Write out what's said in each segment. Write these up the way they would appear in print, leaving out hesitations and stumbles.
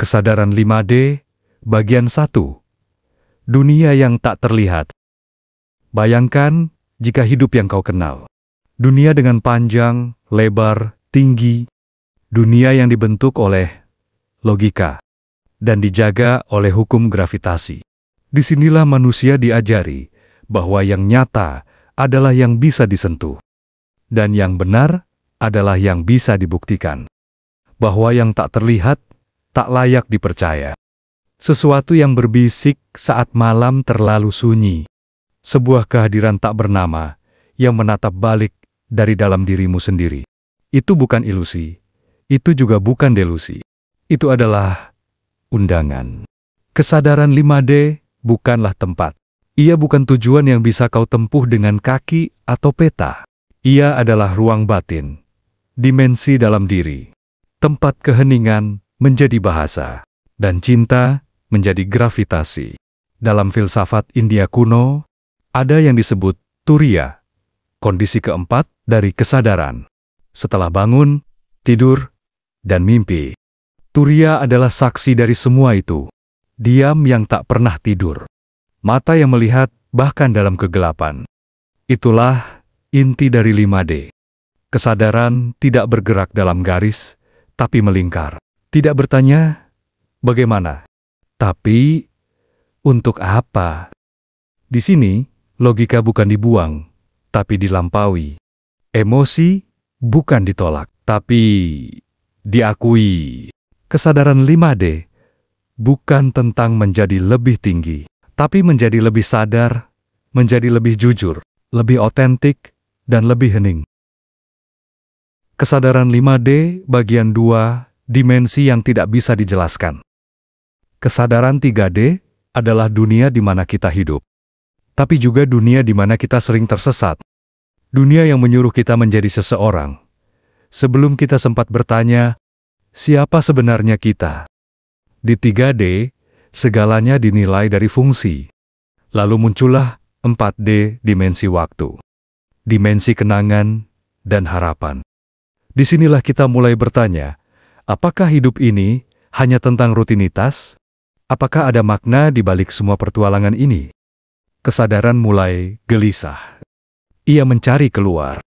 Kesadaran 5D, bagian 1. Dunia yang tak terlihat. Bayangkan jika hidup yang kau kenal. Dunia dengan panjang, lebar, tinggi. Dunia yang dibentuk oleh logika dan dijaga oleh hukum gravitasi. Disinilah manusia diajari bahwa yang nyata adalah yang bisa disentuh. Dan yang benar adalah yang bisa dibuktikan. Bahwa yang tak terlihat tak layak dipercaya. Sesuatu yang berbisik saat malam terlalu sunyi. Sebuah kehadiran tak bernama yang menatap balik dari dalam dirimu sendiri. Itu bukan ilusi. Itu juga bukan delusi. Itu adalah undangan. Kesadaran 5D bukanlah tempat. Ia bukan tujuan yang bisa kau tempuh dengan kaki atau peta. Ia adalah ruang batin, dimensi dalam diri. Tempat keheningan menjadi bahasa, dan cinta menjadi gravitasi. Dalam filsafat India kuno, ada yang disebut turiya, kondisi keempat dari kesadaran. Setelah bangun, tidur, dan mimpi. Turiya adalah saksi dari semua itu. Diam yang tak pernah tidur. Mata yang melihat bahkan dalam kegelapan. Itulah inti dari 5D. Kesadaran tidak bergerak dalam garis, tapi melingkar. Tidak bertanya, bagaimana? Tapi, untuk apa? Di sini, logika bukan dibuang, tapi dilampaui. Emosi bukan ditolak, tapi diakui. Kesadaran 5D bukan tentang menjadi lebih tinggi, tapi menjadi lebih sadar, menjadi lebih jujur, lebih otentik, dan lebih hening. Kesadaran 5D bagian 2, dimensi yang tidak bisa dijelaskan. Kesadaran 3D adalah dunia di mana kita hidup. Tapi juga dunia di mana kita sering tersesat. Dunia yang menyuruh kita menjadi seseorang. Sebelum kita sempat bertanya, siapa sebenarnya kita? Di 3D, segalanya dinilai dari fungsi. Lalu muncullah 4D, dimensi waktu. Dimensi kenangan dan harapan. Disinilah kita mulai bertanya, apakah hidup ini hanya tentang rutinitas? Apakah ada makna di balik semua pertualangan ini? Kesadaran mulai gelisah. Ia mencari keluar.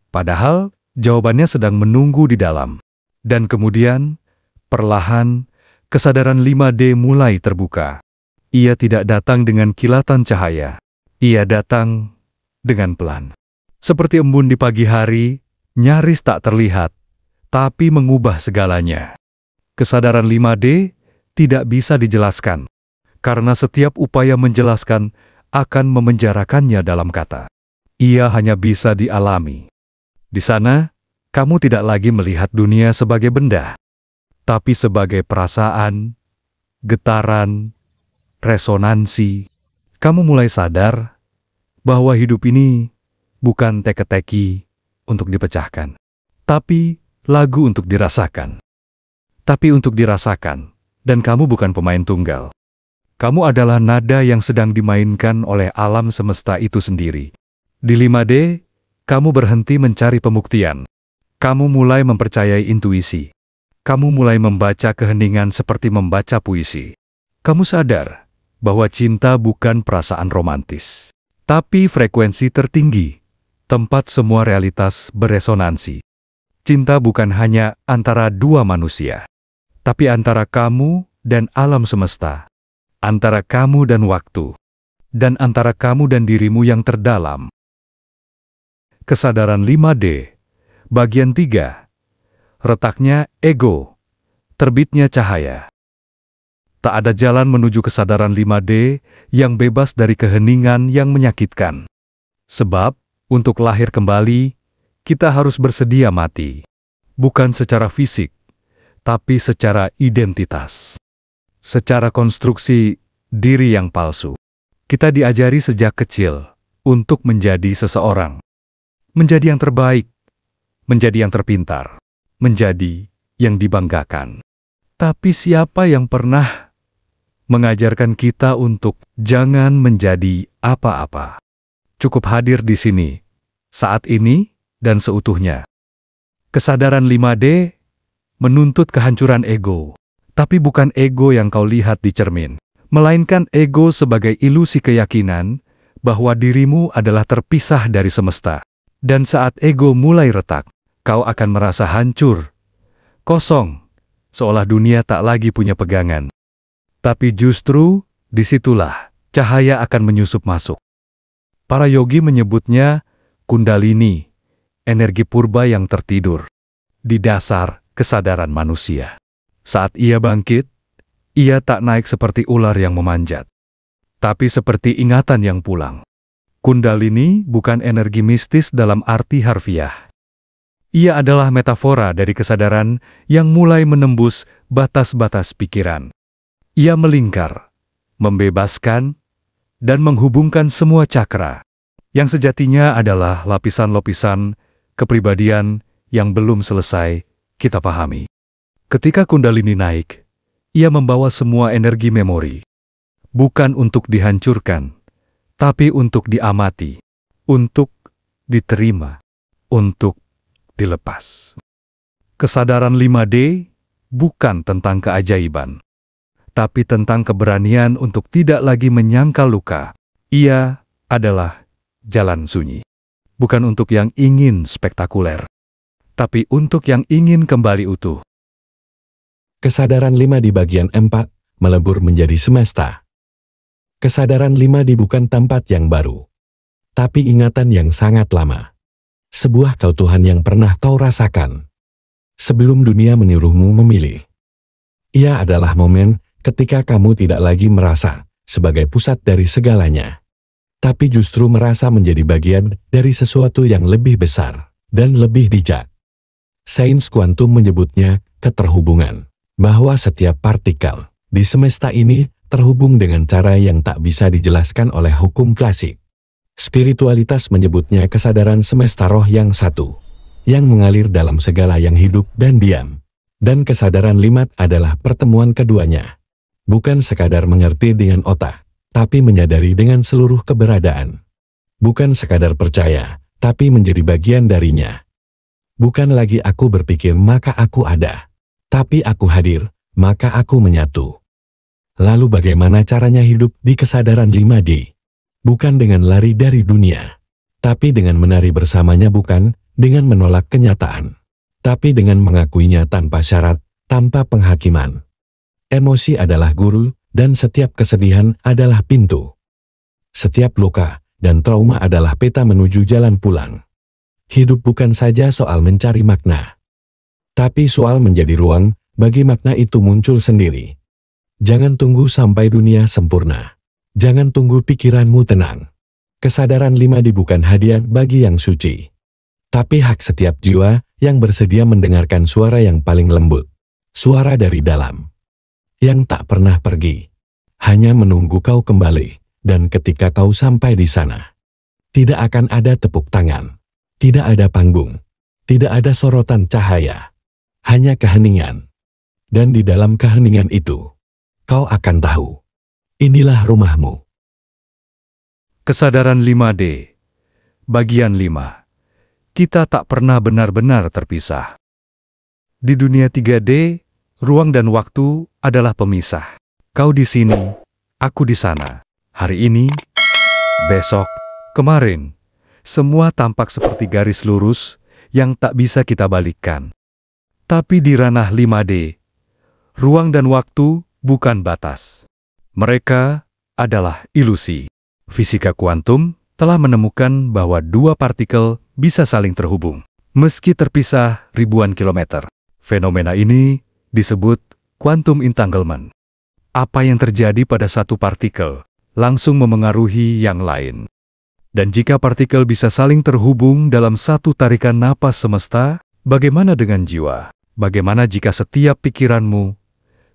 Padahal, jawabannya sedang menunggu di dalam. Dan kemudian, perlahan, kesadaran 5D mulai terbuka. Ia tidak datang dengan kilatan cahaya. Ia datang dengan pelan. Seperti embun di pagi hari, nyaris tak terlihat, tapi mengubah segalanya. Kesadaran 5D tidak bisa dijelaskan, karena setiap upaya menjelaskan akan memenjarakannya dalam kata. Ia hanya bisa dialami. Di sana, kamu tidak lagi melihat dunia sebagai benda, tapi sebagai perasaan, getaran, resonansi. Kamu mulai sadar bahwa hidup ini bukan teka-teki untuk dipecahkan, tapi lagu untuk dirasakan. Tapi untuk dirasakan, dan kamu bukan pemain tunggal. Kamu adalah nada yang sedang dimainkan oleh alam semesta itu sendiri. Di 5D, kamu berhenti mencari pembuktian. Kamu mulai mempercayai intuisi. Kamu mulai membaca keheningan seperti membaca puisi. Kamu sadar bahwa cinta bukan perasaan romantis, tapi frekuensi tertinggi, tempat semua realitas beresonansi. Cinta bukan hanya antara dua manusia, tapi antara kamu dan alam semesta, antara kamu dan waktu, dan antara kamu dan dirimu yang terdalam. Kesadaran 5D, bagian 3. Retaknya ego, terbitnya cahaya. Tak ada jalan menuju kesadaran 5D yang bebas dari keheningan yang menyakitkan. Sebab, untuk lahir kembali, kita harus bersedia mati. Bukan secara fisik, tapi secara identitas. Secara konstruksi diri yang palsu. Kita diajari sejak kecil untuk menjadi seseorang. Menjadi yang terbaik, menjadi yang terpintar, menjadi yang dibanggakan. Tapi siapa yang pernah mengajarkan kita untuk jangan menjadi apa-apa? Cukup hadir di sini, saat ini, dan seutuhnya. Kesadaran 5D menuntut kehancuran ego, Tapi bukan ego yang kau lihat di cermin, melainkan ego sebagai ilusi keyakinan bahwa dirimu adalah terpisah dari semesta. Dan saat ego mulai retak, kau akan merasa hancur, kosong, seolah dunia tak lagi punya pegangan. Tapi justru disitulah cahaya akan menyusup masuk. Para yogi menyebutnya Kundalini, energi purba yang tertidur di dasar kesadaran manusia. Saat ia bangkit, ia tak naik seperti ular yang memanjat, tapi seperti ingatan yang pulang. Kundalini bukan energi mistis dalam arti harfiah. Ia adalah metafora dari kesadaran yang mulai menembus batas-batas pikiran. Ia melingkar, membebaskan, dan menghubungkan semua cakra, yang sejatinya adalah lapisan-lapisan kepribadian yang belum selesai kita pahami. Ketika Kundalini naik, ia membawa semua energi memori, bukan untuk dihancurkan, tapi untuk diamati, untuk diterima, untuk dilepas. Kesadaran 5D bukan tentang keajaiban, tapi tentang keberanian untuk tidak lagi menyangkal luka. Ia adalah jalan sunyi, bukan untuk yang ingin spektakuler, tapi untuk yang ingin kembali utuh. Kesadaran 5 di bagian 4, melebur menjadi semesta. Kesadaran 5D bukan tempat yang baru, tapi ingatan yang sangat lama. Sebuah keutuhan yang pernah kau rasakan sebelum dunia menyuruhmu memilih. Ia adalah momen ketika kamu tidak lagi merasa sebagai pusat dari segalanya, tapi justru merasa menjadi bagian dari sesuatu yang lebih besar dan lebih bijak. Sains kuantum menyebutnya keterhubungan, bahwa setiap partikel di semesta ini terhubung dengan cara yang tak bisa dijelaskan oleh hukum klasik. Spiritualitas menyebutnya kesadaran semesta roh yang satu, yang mengalir dalam segala yang hidup dan diam. Dan kesadaran 5 adalah pertemuan keduanya. Bukan sekadar mengerti dengan otak, tapi menyadari dengan seluruh keberadaan. Bukan sekadar percaya, tapi menjadi bagian darinya. Bukan lagi aku berpikir maka aku ada, tapi aku hadir, maka aku menyatu. Lalu bagaimana caranya hidup di kesadaran 5D? Bukan dengan lari dari dunia, tapi dengan menari bersamanya, bukan dengan menolak kenyataan, tapi dengan mengakuinya tanpa syarat, tanpa penghakiman. Emosi adalah guru, dan setiap kesedihan adalah pintu. Setiap luka dan trauma adalah peta menuju jalan pulang. Hidup bukan saja soal mencari makna, tapi soal menjadi ruang bagi makna itu muncul sendiri. Jangan tunggu sampai dunia sempurna. Jangan tunggu pikiranmu tenang. Kesadaran 5D bukan hadiah bagi yang suci, tapi hak setiap jiwa yang bersedia mendengarkan suara yang paling lembut. Suara dari dalam, yang tak pernah pergi, hanya menunggu kau kembali. Dan ketika kau sampai di sana, tidak akan ada tepuk tangan, tidak ada panggung, tidak ada sorotan cahaya, hanya keheningan. Dan di dalam keheningan itu, kau akan tahu, inilah rumahmu. Kesadaran 5D, bagian 5. Kita tak pernah benar-benar terpisah. Di dunia 3D, ruang dan waktu adalah pemisah. Kau di sini, aku di sana. Hari ini, besok, kemarin. Semua tampak seperti garis lurus yang tak bisa kita balikkan. Tapi di ranah 5D, ruang dan waktu bukan batas. Mereka adalah ilusi. Fisika kuantum telah menemukan bahwa dua partikel bisa saling terhubung, meski terpisah ribuan kilometer. Fenomena ini disebut quantum entanglement. Apa yang terjadi pada satu partikel langsung memengaruhi yang lain. Dan jika partikel bisa saling terhubung dalam satu tarikan napas semesta, bagaimana dengan jiwa? Bagaimana jika setiap pikiranmu,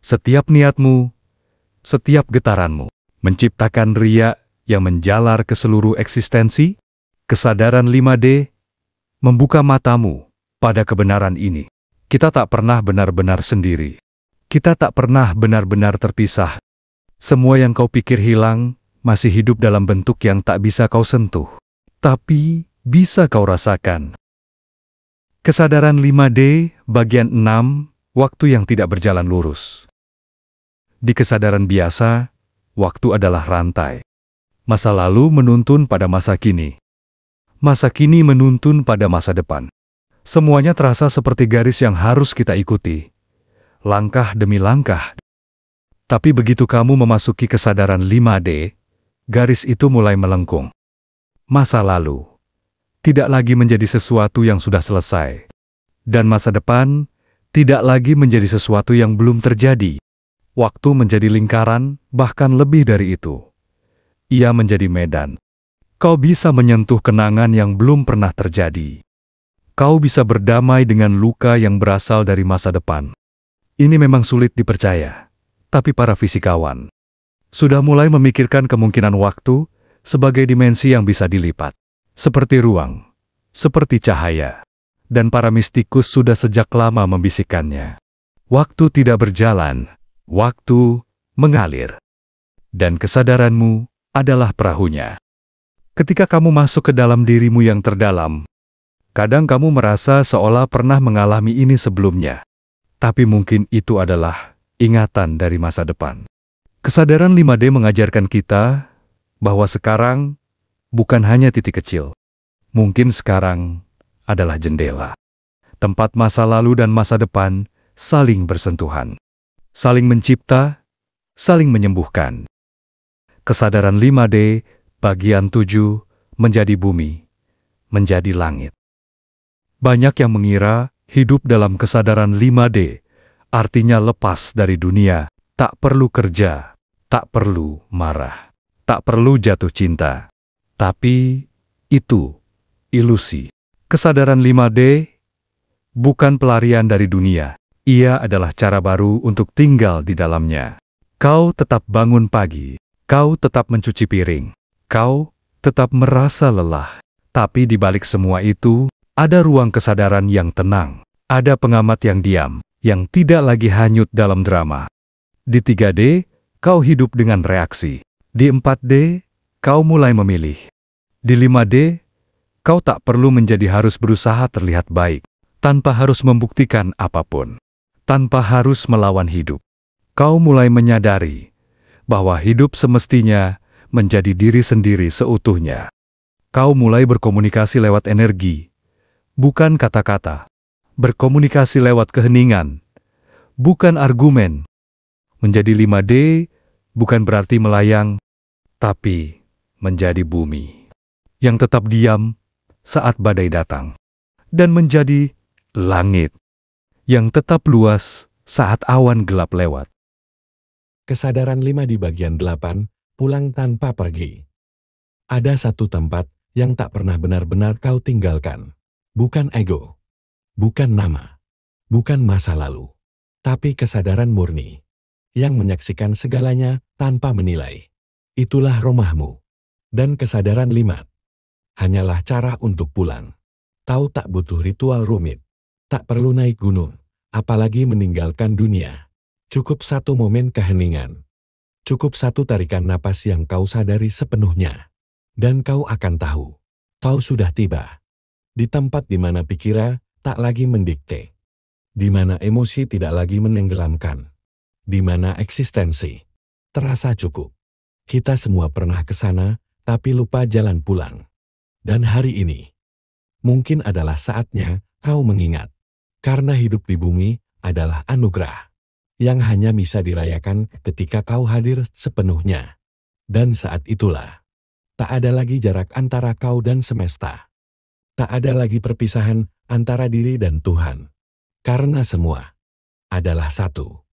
setiap niatmu, setiap getaranmu menciptakan riak yang menjalar ke seluruh eksistensi? Kesadaran 5D membuka matamu pada kebenaran ini. Kita tak pernah benar-benar sendiri. Kita tak pernah benar-benar terpisah. Semua yang kau pikir hilang masih hidup dalam bentuk yang tak bisa kau sentuh, tapi bisa kau rasakan. Kesadaran 5D bagian 6, waktu yang tidak berjalan lurus. Di kesadaran biasa, waktu adalah rantai. Masa lalu menuntun pada masa kini. Masa kini menuntun pada masa depan. Semuanya terasa seperti garis yang harus kita ikuti, langkah demi langkah. Tapi begitu kamu memasuki kesadaran 5D, garis itu mulai melengkung. Masa lalu tidak lagi menjadi sesuatu yang sudah selesai, dan masa depan tidak lagi menjadi sesuatu yang belum terjadi. Waktu menjadi lingkaran, bahkan lebih dari itu. Ia menjadi medan. Kau bisa menyentuh kenangan yang belum pernah terjadi. Kau bisa berdamai dengan luka yang berasal dari masa depan. Ini memang sulit dipercaya, tapi para fisikawan sudah mulai memikirkan kemungkinan waktu sebagai dimensi yang bisa dilipat, seperti ruang, seperti cahaya, dan para mistikus sudah sejak lama membisikkannya. Waktu tidak berjalan, waktu mengalir, dan kesadaranmu adalah perahunya. Ketika kamu masuk ke dalam dirimu yang terdalam, kadang kamu merasa seolah pernah mengalami ini sebelumnya, tapi mungkin itu adalah ingatan dari masa depan. Kesadaran 5D mengajarkan kita bahwa sekarang bukan hanya titik kecil. Mungkin sekarang adalah jendela, tempat masa lalu dan masa depan saling bersentuhan, saling mencipta, saling menyembuhkan. Kesadaran 5D bagian 7 menjadi bumi, menjadi langit. Banyak yang mengira hidup dalam kesadaran 5D artinya lepas dari dunia, tak perlu kerja, tak perlu marah, tak perlu jatuh cinta. Tapi itu ilusi. Kesadaran 5D bukan pelarian dari dunia. Ia adalah cara baru untuk tinggal di dalamnya. Kau tetap bangun pagi, kau tetap mencuci piring, kau tetap merasa lelah. Tapi di balik semua itu, ada ruang kesadaran yang tenang. Ada pengamat yang diam, yang tidak lagi hanyut dalam drama. Di 3D, kau hidup dengan reaksi. Di 4D, kau mulai memilih. Di 5D, kau tak perlu menjadi harus berusaha terlihat baik, tanpa harus membuktikan apapun, tanpa harus melawan hidup. Kau mulai menyadari bahwa hidup semestinya menjadi diri sendiri seutuhnya. Kau mulai berkomunikasi lewat energi, bukan kata-kata. Berkomunikasi lewat keheningan, bukan argumen. Menjadi 5D bukan berarti melayang, tapi menjadi bumi yang tetap diam saat badai datang, dan menjadi langit yang tetap luas saat awan gelap lewat. Kesadaran 5 di bagian 8, pulang tanpa pergi. Ada satu tempat yang tak pernah benar-benar kau tinggalkan. Bukan ego, bukan nama, bukan masa lalu, tapi kesadaran murni yang menyaksikan segalanya tanpa menilai. Itulah rumahmu. Dan kesadaran 5 hanyalah cara untuk pulang. Kau tak butuh ritual rumit, tak perlu naik gunung, apalagi meninggalkan dunia. Cukup satu momen keheningan. Cukup satu tarikan napas yang kau sadari sepenuhnya. Dan kau akan tahu, kau sudah tiba di tempat di mana pikiran tak lagi mendikte, di mana emosi tidak lagi menenggelamkan, di mana eksistensi terasa cukup. Kita semua pernah ke sana, tapi lupa jalan pulang. Dan hari ini, mungkin adalah saatnya kau mengingat, karena hidup di bumi adalah anugerah yang hanya bisa dirayakan ketika kau hadir sepenuhnya. Dan saat itulah, tak ada lagi jarak antara kau dan semesta. Tak ada lagi perpisahan antara diri dan Tuhan. Karena semua adalah satu.